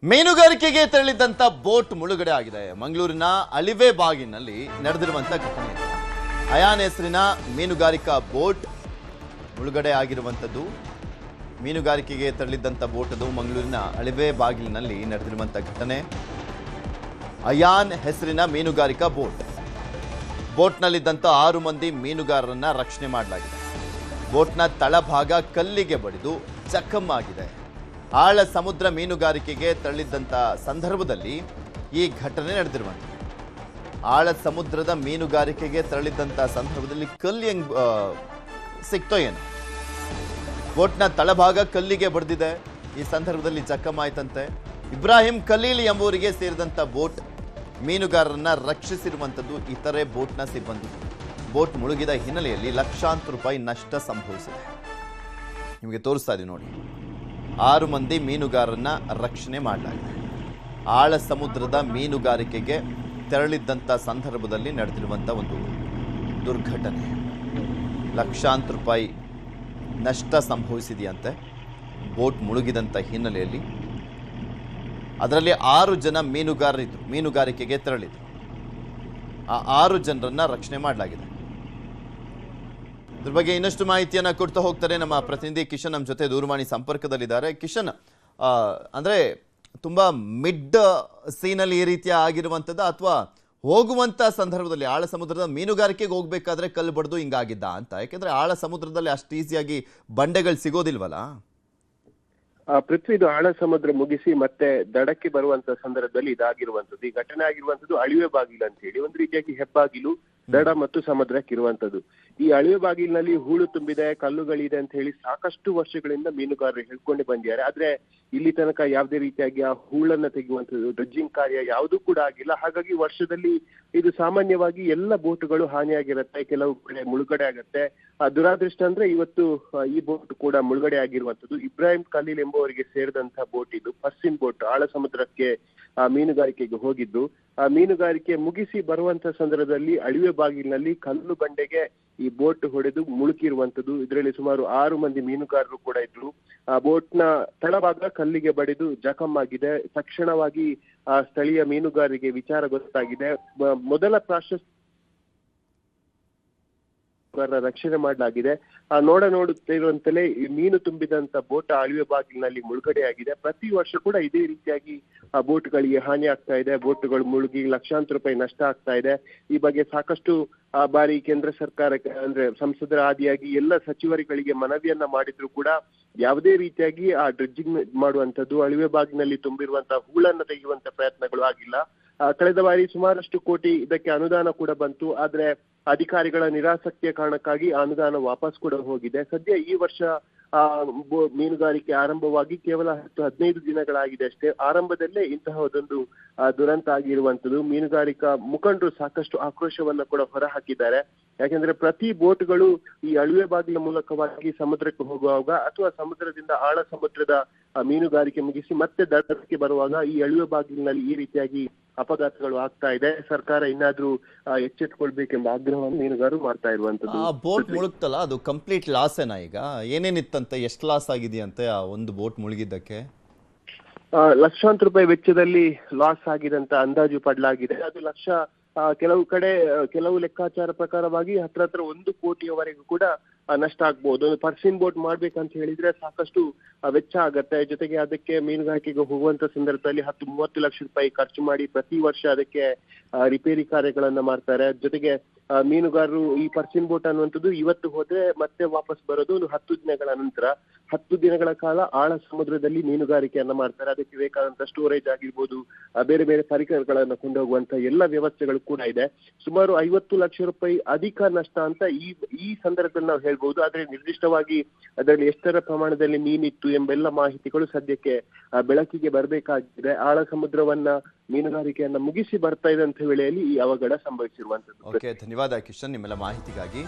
ಮೀನುಗಾರಿಕೆಗೆ ತೆರಳಿದ್ದಂತ ಬೋಟ್ ಮುಳುಗಡೆ ಆಗಿದೆ. ಮಂಗಳೂರಿನ ಅಳಿವೆ ಬಾಗಿನಲ್ಲಿ ನಡೆದಿರುವಂತ ಘಟನೆ ಇದು. ಅಯಾನ್ ಹೆಸರಿನ ಮೀನುಗಾರಿಕಾ ಬೋಟ್ ಮುಳುಗಡೆ ಆಗಿರುವಂತದ್ದು. ಮೀನುಗಾರಿಕೆಗೆ ತೆರಳಿದ್ದಂತ ಬೋಟ್ ಅದು ಮಂಗಳೂರಿನ ಅಳಿವೆ ಬಾಗಿಲಿನಲ್ಲಿ ನಡೆದಿರುವಂತ ಘಟನೆ. ಅಯಾನ್ ಹೆಸರಿನ ಮೀನುಗಾರಿಕಾ ಬೋಟ್ನಲ್ಲಿದ್ದಂತ 6 ಮಂದಿ ಮೀನುಗಾರರನ್ನ ರಕ್ಷಣೆ ಮಾಡಲಾಗಿದೆ. ಬೋಟ್ನ ತಳಭಾಗ ಕಲ್ಲಿಗೆ ಬಡಿದು ಜಖಮ್ಮಾಗಿದೆ. ಆಳ ಸಮುದ್ರ ಮೀನುಗಾರಿಕೆಗೆ ತೆರಳಿದ್ದಂಥ ಸಂದರ್ಭದಲ್ಲಿ ಈ ಘಟನೆ ನಡೆದಿರುವಂಥದ್ದು. ಆಳ ಸಮುದ್ರದ ಮೀನುಗಾರಿಕೆಗೆ ತೆರಳಿದ್ದಂಥ ಸಂದರ್ಭದಲ್ಲಿ ಕಲ್ಲು ಹೆಂಗ್ ಸಿಕ್ತೋ ಏನು, ಬೋಟ್ನ ತಳಭಾಗ ಕಲ್ಲಿಗೆ ಬಡಿದಿದೆ. ಈ ಸಂದರ್ಭದಲ್ಲಿ ಜಖಮಾಯ್ತಂತೆ. ಇಬ್ರಾಹಿಂ ಖಲೀಲ್ ಎಂಬುವರಿಗೆ ಸೇರಿದಂಥ ಬೋಟ್ ಮೀನುಗಾರರನ್ನ ರಕ್ಷಿಸಿರುವಂಥದ್ದು ಇತರೆ ಬೋಟ್ನ ಸಿಬ್ಬಂದಿ. ಬೋಟ್ ಮುಳುಗಿದ ಹಿನ್ನೆಲೆಯಲ್ಲಿ ಲಕ್ಷಾಂತರ ರೂಪಾಯಿ ನಷ್ಟ ಸಂಭವಿಸಿದೆ. ನಿಮಗೆ ತೋರಿಸ್ತಾ ಇದೀವಿ ನೋಡಿ. 6 ಮಂದಿ ಮೀನುಗಾರರನ್ನ ರಕ್ಷಣೆ ಮಾಡಲಾಗಿದೆ. ಆಳ ಸಮುದ್ರದ ಮೀನುಗಾರಿಕೆಗೆ ತೆರಳಿದ್ದಂಥ ಸಂದರ್ಭದಲ್ಲಿ ನಡೆದಿರುವಂಥ ಒಂದು ದುರ್ಘಟನೆ. ಲಕ್ಷಾಂತರ ರೂಪಾಯಿ ನಷ್ಟ ಸಂಭವಿಸಿದೆಯಂತೆ ಬೋಟ್ ಮುಳುಗಿದಂಥ ಹಿನ್ನೆಲೆಯಲ್ಲಿ. ಅದರಲ್ಲಿ 6 ಜನ ಮೀನುಗಾರರಿದ್ದರು, ಮೀನುಗಾರಿಕೆಗೆ ತೆರಳಿದ್ರು. ಆ 6 ಜನರನ್ನ ರಕ್ಷಣೆ ಮಾಡಲಾಗಿದೆ. ಇದ್ರ ಬಗ್ಗೆ ಇನ್ನಷ್ಟು ಮಾಹಿತಿಯನ್ನ ಕೊಡ್ತಾ ಹೋಗ್ತಾರೆ ನಮ್ಮ ಪ್ರತಿನಿಧಿ ಕಿಶನ್. ನಮ್ಮ ಜೊತೆ ದೂರವಾಣಿ ಸಂಪರ್ಕದಲ್ಲಿದ್ದಾರೆ. ಕಿಶನ್, ಅಂದ್ರೆ ತುಂಬಾ ಮಿಡ್ ಸೀನಲ್ಲಿ ಈ ರೀತಿಯ ಆಗಿರುವಂಥದ್ದು ಅಥವಾ ಹೋಗುವಂತ ಸಂದರ್ಭದಲ್ಲಿ ಆಳ ಸಮುದ್ರದ ಮೀನುಗಾರಿಕೆಗೆ ಹೋಗ್ಬೇಕಾದ್ರೆ ಕಲ್ಲು ಬಡ್ದು ಹಿಂಗಾಗಿದ್ದ ಅಂತ? ಯಾಕೆಂದ್ರೆ ಆಳ ಸಮುದ್ರದಲ್ಲಿ ಅಷ್ಟು ಈಸಿಯಾಗಿ ಬಂಡೆಗಳು ಸಿಗೋದಿಲ್ವಲ್ಲ. ಪೃಥ್ವಿ, ಇದು ಆಳ ಸಮುದ್ರ ಮುಗಿಸಿ ಮತ್ತೆ ದಡಕ್ಕೆ ಬರುವಂತ ಸಂದರ್ಭದಲ್ಲಿ ಇದಾಗಿರುವಂತದ್ದು. ಈ ಘಟನೆ ಆಗಿರುವಂತದ್ದು ಅಳಿವೆ ಬಾಗಿಲು ಅಂತ ಹೇಳಿ, ಒಂದು ರೀತಿಯಾಗಿ ಹೆಬ್ಬಾಗಿಲು ದಡ ಮತ್ತು ಸಮುದ್ರಕ್ಕೆ ಇರುವಂತದ್ದು. ಈ ಅಳಿವೆ ಬಾಗಿಲಿನಲ್ಲಿ ಹೂಳು ತುಂಬಿದೆ, ಕಲ್ಲುಗಳಿದೆ ಅಂತ ಹೇಳಿ ಸಾಕಷ್ಟು ವರ್ಷಗಳಿಂದ ಮೀನುಗಾರರು ಹೇಳ್ಕೊಂಡು ಬಂದಿದ್ದಾರೆ. ಆದ್ರೆ ಇಲ್ಲಿ ತನಕ ಯಾವುದೇ ರೀತಿಯಾಗಿ ಆ ಹೂಳನ್ನ ತೆಗೆಯುವಂಥದ್ದು, ಡ್ರೆಡ್ಜಿಂಗ್ ಕಾರ್ಯ ಯಾವುದೂ ಕೂಡ ಆಗಿಲ್ಲ. ಹಾಗಾಗಿ ವರ್ಷದಲ್ಲಿ ಇದು ಸಾಮಾನ್ಯವಾಗಿ ಎಲ್ಲ ಬೋಟ್ಗಳು ಹಾನಿಯಾಗಿರುತ್ತೆ, ಕೆಲವು ಕಡೆ ಮುಳುಗಡೆ ಆಗುತ್ತೆ. ದುರಾದೃಷ್ಟ ಅಂದ್ರೆ ಇವತ್ತು ಈ ಬೋಟ್ ಕೂಡ ಮುಳುಗಡೆ ಆಗಿರುವಂತದ್ದು. ಇಬ್ರಾಹಿಂ ಖಲೀಲ್ ಎಂಬುವರಿಗೆ ಸೇರಿದಂತಹ ಬೋಟ್ ಇದು. ಪರ್ಸಿನ್ ಬೋಟ್ ಆಳ ಸಮುದ್ರಕ್ಕೆ ಮೀನುಗಾರಿಕೆಗೆ ಹೋಗಿದ್ದು, ಆ ಮೀನುಗಾರಿಕೆ ಮುಗಿಸಿ ಬರುವಂತ ಸಂದರ್ಭದಲ್ಲಿ ಅಳಿವೆ ಬಾಗಿಲಿನಲ್ಲಿ ಕಲ್ಲು ಬಂಡೆಗೆ ಈ ಬೋಟ್ ಹೊಡೆದು ಮುಳುಗಿರುವಂತದ್ದು. ಇದರಲ್ಲಿ ಸುಮಾರು 6 ಮಂದಿ ಮೀನುಗಾರರು ಕೂಡ ಇದ್ರು. ಆ ಬೋಟ್ನ ತಳಭಾಗ ಕಲ್ಲಿಗೆ ಬಡಿದು ಜಖಮ್ಮಾಗಿದೆ. ತಕ್ಷಣವಾಗಿ ಆ ಸ್ಥಳೀಯ ಮೀನುಗಾರರಿಗೆ ವಿಚಾರ ಗೊತ್ತಾಗಿದೆ. ಮೊದಲ ಪ್ರಾಶಸ್ತ್ಯ ರಕ್ಷಣೆ ಮಾಡಲಾಗಿದೆ. ನೋಡುತ್ತಿರುವಂತಲೇ ಮೀನು ತುಂಬಿದಂತ ಬೋಟ್ ಅಳಿವೆ ಬಾಗಿಲಿನಲ್ಲಿ ಮುಳುಗಡೆಯಾಗಿದೆ. ಪ್ರತಿ ವರ್ಷ ಕೂಡ ಇದೇ ರೀತಿಯಾಗಿ ಆ ಬೋಟ್ಗಳಿಗೆ ಹಾನಿ ಆಗ್ತಾ ಇದೆ. ಬೋಟ್ಗಳು ಮುಳುಗಿ ಲಕ್ಷಾಂತರ ರೂಪಾಯಿ ನಷ್ಟ ಆಗ್ತಾ ಇದೆ. ಈ ಬಗ್ಗೆ ಸಾಕಷ್ಟು ಬಾರಿ ಕೇಂದ್ರ ಸರ್ಕಾರಕ್ಕೆ ಅಂದ್ರೆ ಸಂಸದರ ಆದಿಯಾಗಿ ಎಲ್ಲ ಸಚಿವರುಗಳಿಗೆ ಮನವಿಯನ್ನ ಮಾಡಿದ್ರು ಕೂಡ ಯಾವುದೇ ರೀತಿಯಾಗಿ ಆ ಡ್ರೆಡ್ಜಿಂಗ್ ಮಾಡುವಂತದ್ದು, ಅಳಿವೆ ಬಾಗಿಲಿನಲ್ಲಿ ತುಂಬಿರುವಂತಹ ಹೂಳನ್ನ ತೆಗೆಯುವಂತ ಪ್ರಯತ್ನಗಳು ಆಗಿಲ್ಲ. ಕಳೆದ ಬಾರಿ ಸುಮಾರಷ್ಟು ಕೋಟಿ ಇದಕ್ಕೆ ಅನುದಾನ ಕೂಡ ಬಂತು. ಆದ್ರೆ ಅಧಿಕಾರಿಗಳ ನಿರಾಸಕ್ತಿಯ ಕಾರಣಕ್ಕಾಗಿ ಅನುದಾನ ವಾಪಸ್ ಕೂಡ ಹೋಗಿದೆ. ಸದ್ಯ ಈ ವರ್ಷ ಮೀನುಗಾರಿಕೆ ಆರಂಭವಾಗಿ ಕೇವಲ 10-15 ದಿನಗಳಾಗಿದೆ ಅಷ್ಟೇ. ಆರಂಭದಲ್ಲೇ ಇಂತಹ ಒಂದೊಂದು ದುರಂತ ಆಗಿರುವಂತದ್ದು. ಮೀನುಗಾರಿಕಾ ಮುಖಂಡರು ಸಾಕಷ್ಟು ಆಕ್ರೋಶವನ್ನ ಕೂಡ ಹೊರಹಾಕಿದ್ದಾರೆ. ಯಾಕೆಂದ್ರೆ ಪ್ರತಿ ಬೋಟ್ಗಳು ಈ ಅಳಿವೆ ಬಾಗಿಲ ಮೂಲಕವಾಗಿ ಸಮುದ್ರಕ್ಕೆ ಹೋಗುವಾಗ ಅಥವಾ ಸಮುದ್ರದಿಂದ ಆಳ ಸಮುದ್ರದ ಮೀನುಗಾರಿಕೆ ಮುಗಿಸಿ ಮತ್ತೆ ದಡಕ್ಕೆ ಬರುವಾಗ ಈ ಅಳಿವೆ ಬಾಗಿಲಿನಲ್ಲಿ ಈ ರೀತಿಯಾಗಿ ಅಪಘಾತಗಳು ಆಗ್ತಾ ಇದೆ. ಸರ್ಕಾರ ಇನ್ನಾದ್ರೂ ಎಚ್ಚೆತ್ತುಕೊಳ್ಬೇಕೆಂಬ ಆಗ್ರಹವನ್ನು ಮೀನುಗಾರರು ಮಾಡ್ತಾ ಇರುವಂತದ್ದು. ಆ ಬೋಟ್ ಮುಳುಗ್ತಲ್ಲ, ಅದು ಕಂಪ್ಲೀಟ್ ಲಾಸ್ ಏನಾ? ಈಗ ಏನೇನಿತ್ತಂತೆ, ಎಷ್ಟು ಲಾಸ್ ಆಗಿದೆಯಂತೆ ಆ ಒಂದು ಬೋಟ್ ಮುಳುಗಿದ್ದಕ್ಕೆ? ಲಕ್ಷಾಂತರ ರೂಪಾಯಿ ವೆಚ್ಚದಲ್ಲಿ ಲಾಸ್ ಆಗಿದೆ ಅಂತ ಅಂದಾಜು ಪಡಲಾಗಿದೆ. ಅದು ಕೆಲವು ಕಡೆ ಕೆಲವು ಲೆಕ್ಕಾಚಾರ ಪ್ರಕಾರವಾಗಿ ಹತ್ರ 1 ಕೋಟಿಯವರೆಗೂ ಕೂಡ ನಷ್ಟ ಆಗ್ಬಹುದು. ಒಂದು ಪರ್ಸಿನ್ ಬೋಟ್ ಮಾಡ್ಬೇಕಂತ ಹೇಳಿದ್ರೆ ಸಾಕಷ್ಟು ವೆಚ್ಚ ಆಗತ್ತೆ. ಜೊತೆಗೆ ಅದಕ್ಕೆ ಮೀನುಗಾರಿಕೆಗೆ ಹೋಗುವಂತ ಸಂದರ್ಭದಲ್ಲಿ 10-30 ಲಕ್ಷ ರೂಪಾಯಿ ಖರ್ಚು ಮಾಡಿ ಪ್ರತಿ ವರ್ಷ ಅದಕ್ಕೆ ರಿಪೇರಿ ಕಾರ್ಯಗಳನ್ನ ಮಾಡ್ತಾರೆ. ಜೊತೆಗೆ ಮೀನುಗಾರರು ಈ ಪರ್ಸಿನ್ ಬೋಟ್ ಅನ್ನುವಂಥದ್ದು ಇವತ್ತು ಹೋದ್ರೆ ಮತ್ತೆ ವಾಪಸ್ ಬರೋದು ಒಂದು 10 ದಿನಗಳ ನಂತರ. 10 ದಿನಗಳ ಕಾಲ ಆಳ ಸಮುದ್ರದಲ್ಲಿ ಮೀನುಗಾರಿಕೆಯನ್ನ ಮಾಡ್ತಾರೆ. ಅದಕ್ಕೆ ಬೇಕಾದಂತ ಸ್ಟೋರೇಜ್ ಆಗಿರ್ಬೋದು, ಬೇರೆ ಬೇರೆ ಪರಿಕರಗಳನ್ನ ಕೊಂಡೋಗುವಂತ ಎಲ್ಲ ವ್ಯವಸ್ಥೆಗಳು ಕೂಡ ಇದೆ. ಸುಮಾರು 50 ಲಕ್ಷ ರೂಪಾಯಿ ಅಧಿಕ ನಷ್ಟ ಅಂತ ಈ ಸಂದರ್ಭದಲ್ಲಿ ನಾವು ಹೇಳ್ಬಹುದು. ಆದ್ರೆ ನಿರ್ದಿಷ್ಟವಾಗಿ ಅದರಲ್ಲಿ ಎಷ್ಟರ ಪ್ರಮಾಣದಲ್ಲಿ ಮೀನಿತ್ತು ಎಂಬೆಲ್ಲ ಮಾಹಿತಿಗಳು ಸದ್ಯಕ್ಕೆ ಬೆಳಕಿಗೆ ಬರಬೇಕಾಗಿದೆ. ಆಳ ಸಮುದ್ರವನ್ನ ಮೀನುಗಾರಿಕೆಯನ್ನ ಮುಗಿಸಿ ಬರ್ತಾ ಇದ್ದಂತ ವೇಳೆಯಲ್ಲಿ ಈ ಅವಘಡ ಸಂಭವಿಸಿರುವಂತದ್ದು. ಧನ್ಯವಾದ ಕಿಶನ್ ನಿಮ್ಮೆಲ್ಲ ಮಾಹಿತಿಗಾಗಿ.